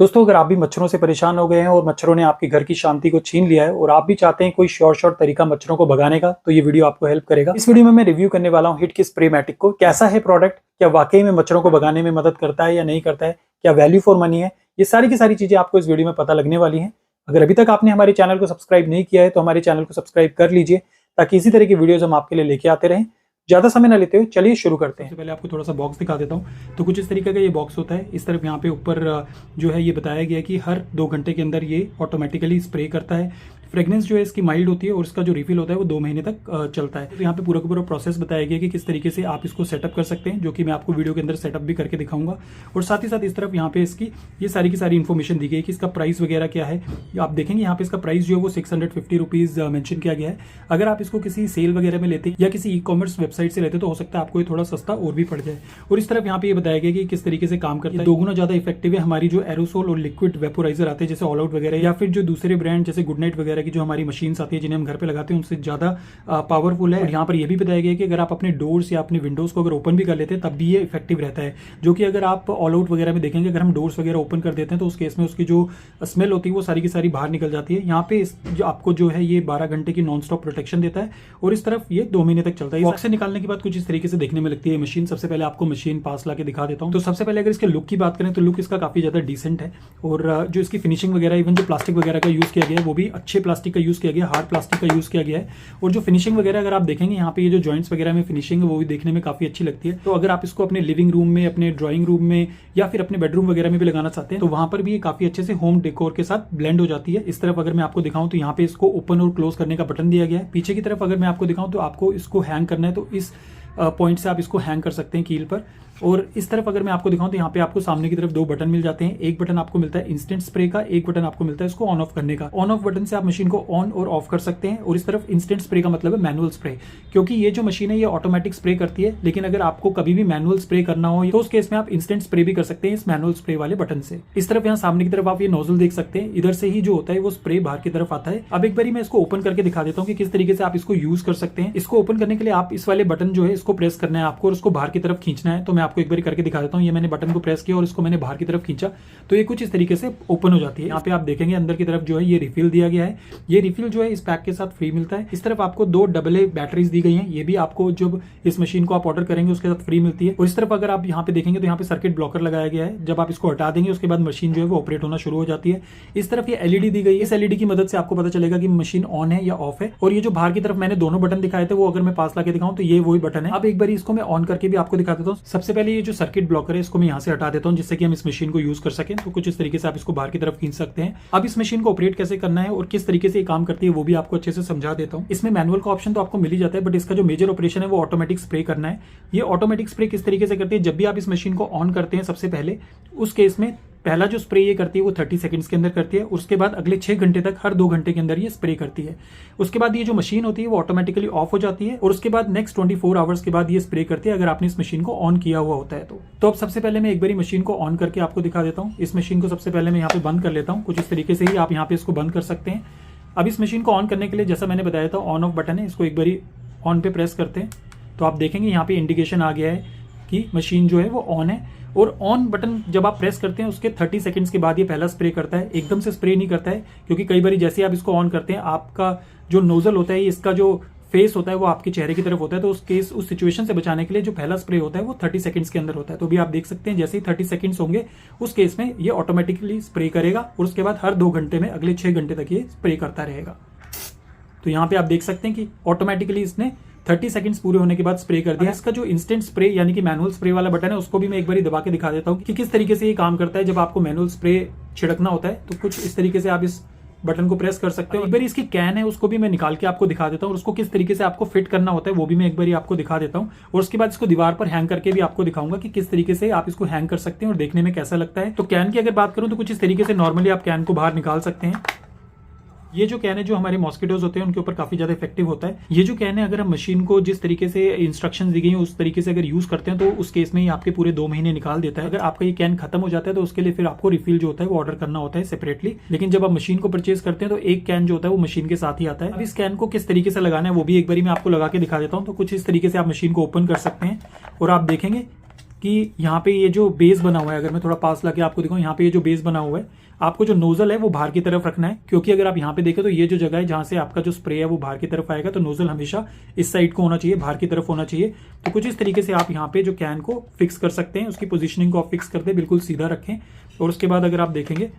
दोस्तों, अगर आप भी मच्छरों से परेशान हो गए हैं और मच्छरों ने आपके घर की शांति को छीन लिया है और आप भी चाहते हैं कोई शॉर्ट तरीका मच्छरों को भगाने का, तो ये वीडियो आपको हेल्प करेगा। इस वीडियो में मैं रिव्यू करने वाला हूँ हिट की स्प्रे मैटिक को। कैसा है प्रोडक्ट, क्या वाकई में मच्छरों को भगाने में मदद करता है या नहीं करता है, क्या वैल्यू फॉर मनी है, ये सारी की सारी चीजें आपको इस वीडियो में पता लगने वाली है। अगर अभी तक आपने हमारे चैनल को सब्सक्राइब नहीं किया है तो हमारे चैनल को सब्सक्राइब कर लीजिए, ताकि इसी तरह की वीडियोज हम आपके लिए लेके आते रहें। ज्यादा समय न लेते हुए चलिए शुरू करते हैं। सबसे पहले आपको थोड़ा सा बॉक्स दिखा देता हूँ। तो कुछ इस तरीके का ये बॉक्स होता है। इस तरफ यहाँ पे ऊपर जो है ये बताया गया है कि हर 2 घंटे के अंदर ये ऑटोमेटिकली स्प्रे करता है। फ्रेग्रेंस जो है इसकी माइल्ड होती है और इसका जो रिफिल होता है वो 2 महीने तक चलता है। तो यहाँ पे पूरा का पूरा प्रोसेस बताया गया कि किस तरीके से आप इसको सेटअप कर सकते हैं, जो कि मैं आपको वीडियो के अंदर सेटअप भी करके दिखाऊंगा। और साथ ही साथ इस तरफ यहाँ पे इसकी ये सारी की सारी इन्फॉर्मेशन दी गई है कि इसका प्राइस वगैरह क्या है। आप देखेंगे यहाँ पे इसका प्राइस जो है वो 650 रुपीज़ मेंशन किया गया है। अगर आप इसको किसी सेल वगैरह में लेते या किसी ई-कॉमर्स वेबसाइट से लेते तो हो सकता है आपको ये थोड़ा सस्ता और भी पड़ जाए। और इस तरफ यहाँ पे ये बताया गया कि किस तरीके से काम करता है। 2 गुना ज्यादा इफेक्टिव है हमारी जो एरोसोल और लिक्विड वेपोराइजर आते हैं, जैसे ऑल आउट वगैरह, या फिर जो दूसरे ब्रांड जैसे गुड नाइट वगैरह की जो हमारी मशीन आती है जिन्हें हम घर पे लगाते हैं, उनसे ज्यादा पावरफुल है। और यहाँ पर यह भी बताया गया है कि अगर आप अपने डोर्स या अपने विंडोज को अगर ओपन भी कर लेते हैं तब भी ये इफेक्टिव रहता है। जो कि अगर आप ऑल आउट वगैरह में देखेंगे, अगर हम डोर्स वगैरह ओपन कर देते हैं तो उस केस में उसकी जो स्मेल होती है वो सारी की सारी बाहर निकल जाती है। यहाँ पे जो आपको जो है ये 12 घंटे की नॉन स्टॉप प्रोटेक्शन देता है और इस तरफ ये 2 महीने तक चलता है। बॉक्स से निकालने के बाद कुछ इस तरीके से देखने में लगती है मशीन। सबसे पहले आपको मशीन पास ला के दिखा देता हूँ। तो सबसे पहले अगर इसके लुक की बात करें तो लुक इसका काफी ज्यादा डिसेंट है और जो इसकी फिनिशिंग वगैरह, इवन जो प्लास्टिक वगैरह का यूज किया गया है वो भी अच्छे प्लास्टिक का यूज किया गया है, हार्ड प्लास्टिक का यूज किया गया है। और जो फिनिशिंग वगैरह अगर आप देखेंगे यहाँ पे ये जो जॉइंट्स वगैरह में फिनिशिंग है वो भी देखने में काफी अच्छी लगती है। तो अगर आप इसको अपने लिविंग रूम में, अपने ड्राइंग रूम में या फिर अपने बेडरूम वगैरह में भी लगाना चाहते हैं तो वहां पर भी ये काफी अच्छे से होम डेकोर के साथ ब्लेंड हो जाती है। इस तरफ अगर मैं आपको दिखाऊं तो यहाँ पे इसको ओपन और क्लोज करने का बटन दिया गया है। पीछे की तरफ अगर मैं आपको दिखाऊं तो आपको इसको हैंग करना है तो इस पॉइंट से आप इसको हैंग कर सकते हैं कील पर। और इस तरफ अगर मैं आपको दिखाऊं तो यहाँ पे आपको सामने की तरफ 2 बटन मिल जाते हैं। एक बटन आपको मिलता है इंस्टेंट स्प्रे का, एक बटन आपको मिलता है इसको ऑन ऑफ करने का। ऑन ऑफ बटन से आप मशीन को ऑन और ऑफ कर सकते हैं। और इस तरफ इंस्टेंट स्प्रे का मतलब है मैनुअल स्प्रे, क्योंकि ये जो मशीन है ये ऑटोमेटिक स्प्रे करती है, लेकिन अगर आपको कभी भी मैनुअल स्प्रे करना हो तो उस केस में आप इंस्टेंट स्प्रे भी कर सकते हैं इस मैनुअल स्प्रे वाले बटन से। इस तरफ यहाँ सामने की तरफ आप ये नोजल देख सकते हैं, इधर से ही जो होता है वो स्प्रे बाहर की तरफ आता है। अब एक बार मैं इसको ओपन करके दिखा देता हूँ कि किस तरीके से आप इसको यूज कर सकते हैं। इसको ओपन करने के लिए आप इस वाले बटन जो है इसको प्रेस करना है आपको और उसको बाहर की तरफ खींचना है। तो मैं आपको एक बार करके दिखा देता हूँ। ये मैंने बटन को प्रेस किया और इसको मैंने बाहर की तरफ खींचा तो ये कुछ इस तरीके से ओपन हो जाती है। यहाँ पे आप देखेंगे अंदर की तरफ जो है ये रिफिल दिया गया है। ये रिफिल जो है इस पैक के साथ फ्री मिलता है। इस तरफ आपको 2 AA बैटरीज दी गई हैं, ये भी आपको जब इस मशीन को आप ऑर्डर करेंगे उसके साथ फ्री मिलती है। और इस तरफ अगर आप यहाँ पे देखेंगे तो यहाँ पे सर्किट ब्लॉकर लगाया गया है। जब आप इसको हटा देंगे उसके बाद मशीन जो है वो ऑपरेट होना शुरू हो जाती है। इस तरफ ये LED दी गई है। इस LED की मदद से आपको पता चलेगा कि मशीन ऑन है या ऑफ है। और ये जो बाहर की तरफ मैंने दोनों बटन दिखाए थे वो अगर मैं पास लाके दिखाऊं तो ये वही बटन है। अब एक बार इसको मैं ऑन करके भी आपको दिखा देता हूँ। सबसे पहले ये जो सर्किट ब्लॉकर है इसको मैं यहाँ से हटा देता हूँ जिससे कि हम इस मशीन को यूज कर सकें। तो कुछ इस तरीके से आप इसको बाहर की तरफ खींच सकते हैं। अब इस मशीन को ऑपरेट कैसे करना है और किस तरीके से ये काम करती है वो भी आपको अच्छे से समझा देता हूँ। इसमें मैनुअल का ऑप्शन तो आपको मिल ही जाता है, बट इसका जो मेजर ऑपरेशन है वो ऑटोमेटिक स्प्रे करना है। ये ऑटोमेटिक स्प्रे किस तरीके से करती है, जब भी आप इस मशीन को ऑन करते हैं सबसे पहले उस केस में पहला जो स्प्रे ये करती है वो 30 सेकंड्स के अंदर करती है। उसके बाद अगले 6 घंटे तक हर 2 घंटे के अंदर ये स्प्रे करती है। उसके बाद ये जो मशीन होती है वो ऑटोमेटिकली ऑफ हो जाती है और उसके बाद नेक्स्ट 24 आवर्स के बाद ये स्प्रे करती है अगर आपने इस मशीन को ऑन किया हुआ होता है तो अब सबसे पहले मैं एक बार मशीन को ऑन करके आपको दिखा देता हूँ। इस मशीन को सबसे पहले मैं यहाँ पे बंद कर लेता हूँ। कुछ इस तरीके से ही आप यहाँ पे इसको बंद कर सकते हैं। अब इस मशीन को ऑन करने के लिए जैसा मैंने बताया था ऑन ऑफ बटन है, इसको एक बारी ऑन पे प्रेस करते हैं तो आप देखेंगे यहाँ पे इंडिकेशन आ गया है कि मशीन जो है वो ऑन है। और ऑन बटन जब आप प्रेस करते हैं उसके 30 सेकंड्स के बाद ये पहला स्प्रे करता है। एकदम से स्प्रे नहीं करता है, क्योंकि कई बार जैसे आप इसको ऑन करते हैं आपका जो नोजल होता है, इसका जो फेस होता है वो आपके चेहरे की तरफ होता है। तो उस सिचुएशन से बचाने के लिए जो पहला स्प्रे होता है वो 30 सेकंड्स के अंदर होता है। तो भी आप देख सकते हैं जैसे ही 30 सेकंड्स होंगे उस केस में ये ऑटोमेटिकली स्प्रे करेगा और उसके बाद हर 2 घंटे में अगले 6 घंटे तक ये स्प्रे करता रहेगा। तो यहाँ पे आप देख सकते हैं कि ऑटोमेटिकली इसने 30 सेकंड्स पूरे होने के बाद स्प्रे कर दिया। इसका जो इंस्टेंट स्प्रे यानी कि मैनुअल स्प्रे वाला बटन है उसको भी मैं एक बार दबा के दिखा देता हूँ कि किस तरीके से ये काम करता है। जब आपको मैनुअल स्प्रे छिड़कना होता है तो कुछ इस तरीके से आप इस बटन को प्रेस कर सकते हो। एक बार इसकी कैन है उसको भी मैं निकाल के आपको दिखा देता हूँ और उसको किस तरीके से आपको फिट करना होता है वो भी मैं एक बार आपको दिखा देता हूँ। और उसके बाद इसको दीवार पर हैंग करके भी आपको दिखाऊंगा कि किस तरीके से आप इसको हैंग कर सकते हैं और देखने में कैसा लगता है। तो कैन की अगर बात करूँ तो कुछ इस तरीके से नॉर्मली आप कैन को बाहर निकाल सकते हैं। ये जो कैन है जो हमारे मॉस्किटोज होते हैं उनके ऊपर काफी ज्यादा इफेक्टिव होता है। ये जो कैन है अगर हम मशीन को जिस तरीके से इंस्ट्रक्शन दी गई है उस तरीके से अगर यूज करते हैं तो उस केस में ही आपके पूरे 2 महीने निकाल देता है। अगर आपका ये कैन खत्म हो जाता है तो उसके लिए फिर आपको रिफिल जो होता है वो ऑर्डर करना होता है सेपरेटली। लेकिन जब आप मशीन को परचेज करते हैं तो एक कैन जो होता है वो मशीन के साथ ही आता है। अब इस कैन को किस तरीके से लगाना है वो भी एक बार मैं आपको लगा के दिखा देता हूँ। तो कुछ इस तरीके से आप मशीन को ओपन कर सकते हैं और आप देखेंगे कि यहाँ पे ये जो बेस बना हुआ है, अगर मैं थोड़ा पास लाके आपको दिखाऊं, यहाँ पे ये जो बेस बना हुआ है, आपको जो नोजल है वो बाहर की तरफ रखना है, क्योंकि अगर आप यहाँ पे देखें तो ये जो जगह है जहाँ से आपका जो स्प्रे है वो बाहर की तरफ आएगा, तो नोजल हमेशा इस साइड को होना चाहिए, बाहर की तरफ होना चाहिए। तो कुछ इस तरीके से आप यहाँ पे जो कैन को फिक्स कर सकते हैं, उसकी पोजिशनिंग को आप फिक्स कर दे, बिल्कुल सीधा रखें। और उसके बाद अगर आप देखेंगे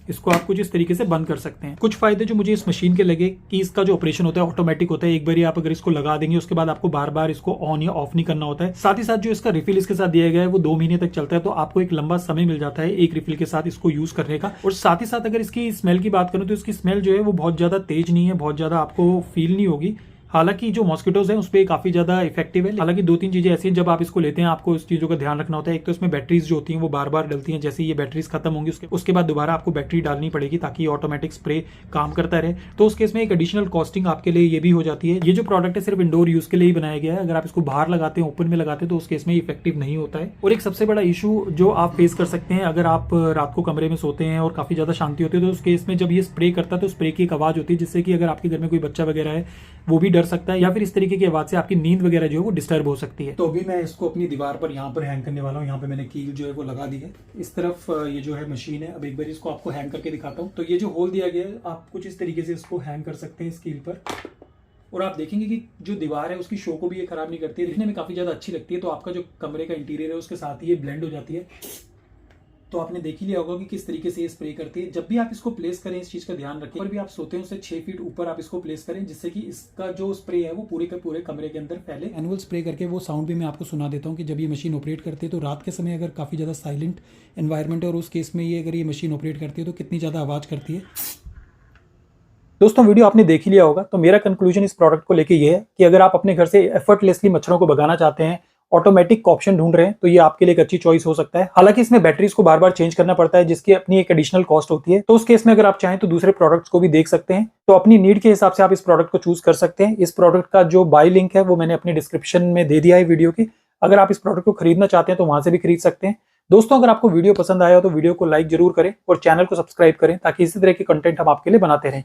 इसको आप कुछ इस तरीके से बंद कर सकते हैं। कुछ फायदे जो मुझे इस मशीन के लगे कि इसका जो ऑपरेशन होता है ऑटोमेटिक होता है, एक बार आप अगर इसको लगा देंगे उसके बाद आपको बार बार इसको ऑन या ऑफ नहीं करना होता है। साथ ही साथ जो इसका रिफिल इसके साथ दिया गया है वो 2 महीने तक चलता है, तो आपको एक लंबा समय मिल जाता है एक रिफिल के साथ इसको यूज करने का। और साथ ही साथ अगर इसकी स्मेल की बात करूं तो इसकी स्मेल जो है वो बहुत ज्यादा तेज नहीं है, बहुत ज्यादा आपको फील नहीं होगी। हालांकि जो मॉस्किटोज हैं उस पर काफी ज्यादा इफेक्टिव है। हालांकि 2-3 चीजें ऐसी हैं जब आप इसको लेते हैं आपको इस चीजों का ध्यान रखना होता है। एक तो इसमें बैटरीज जो होती हैं वो बार बार डलती हैं, जैसे ये बैटरीज खत्म होंगी उसके बाद दोबारा आपको बैटरी डालनी पड़ेगी ताकि ऑटोमेटिक स्प्रे काम करता रहे। तो उस केस में एक एडिशनल कॉस्टिंग आपके लिए ये भी हो जाती है। ये जो प्रोडक्ट है सिर्फ इंडोर यूज के लिए ही बनाया गया है, अगर आप इसको बाहर लगाते हैं, ओपन में लगाते हैं तो उस केस में इफेक्टिव नहीं होता है। और एक सबसे बड़ा इशू जो आप फेस कर सकते हैं, अगर आप रात को कमरे में सोते हैं और काफी ज्यादा शांति होती है तो उस केस में जब ये स्प्रे करता है तो स्प्रे की एक आवाज होती है, जिससे कि अगर आपके घर में कोई बच्चा वगैरह है वो भी डर सकता है, या फिर इस तरीके की आवाज से आपकी नींद वगैरह जो है वो डिस्टर्ब हो सकती है। तो अभी मैं इसको अपनी दीवार पर यहाँ पर हैंग करने वाला हूँ। यहाँ पे मैंने कील जो है वो लगा दी है। इस तरफ ये जो है मशीन है। अब एक बार इसको आपको हैंग करके दिखाता हूँ। तो ये जो होल दिया गया है आप कुछ इस तरीके से इसको हैंग कर सकते हैं इस कील पर, और आप देखेंगे कि जो दीवार है उसकी शो को भी ये खराब नहीं करती है, दिखने में काफी ज्यादा अच्छी लगती है। तो आपका जो कमरे का इंटीरियर है उसके साथ ही ये ब्लेंड हो जाती है। तो आपने देख ही लिया होगा कि किस तरीके से ये स्प्रे करती है। जब भी आप इसको प्लेस करें इस चीज का ध्यान रखें, और भी आप सोते हैं उससे 6 फीट ऊपर आप इसको प्लेस करें, जिससे कि इसका जो स्प्रे है वो पूरे के पूरे कमरे के अंदर फैले। एनुअल स्प्रे करके वो साउंड भी मैं आपको सुना देता हूँ कि जब ये मशीन ऑपरेट करती है तो रात के समय अगर काफी ज्यादा साइलेंट एनवायरमेंट है और उस केस में ये अगर ये मशीन ऑपरेट करती है तो कितनी ज्यादा आवाज करती है। दोस्तों वीडियो आपने देख ही लिया होगा। तो मेरा कंक्लूजन इस प्रोडक्ट को लेके ये है कि अगर आप अपने घर से एफर्टलेसली मच्छरों को भगाना चाहते हैं, ऑटोमेटिक ऑप्शन ढूंढ रहे हैं, तो ये आपके लिए एक अच्छी चॉइस हो सकता है। हालांकि इसमें बैटरीज को बार बार चेंज करना पड़ता है, जिसकी अपनी एक एडिशनल कॉस्ट होती है। तो उस केस में अगर आप चाहें तो दूसरे प्रोडक्ट्स को भी देख सकते हैं। तो अपनी नीड के हिसाब से आप इस प्रोडक्ट को चूज कर सकते हैं। इस प्रोडक्ट का जो बाय लिंक है वो मैंने अपनी डिस्क्रिप्शन में दे दिया है वीडियो की। अगर आप इस प्रोडक्ट को खरीदना चाहते हैं तो वहां से भी खरीद सकते हैं। दोस्तों अगर आपको वीडियो पसंद आया हो तो वीडियो को लाइक जरूर करें और चैनल को सब्सक्राइब करें, ताकि इसी तरह के कंटेंट हम आपके लिए बनाते रहें।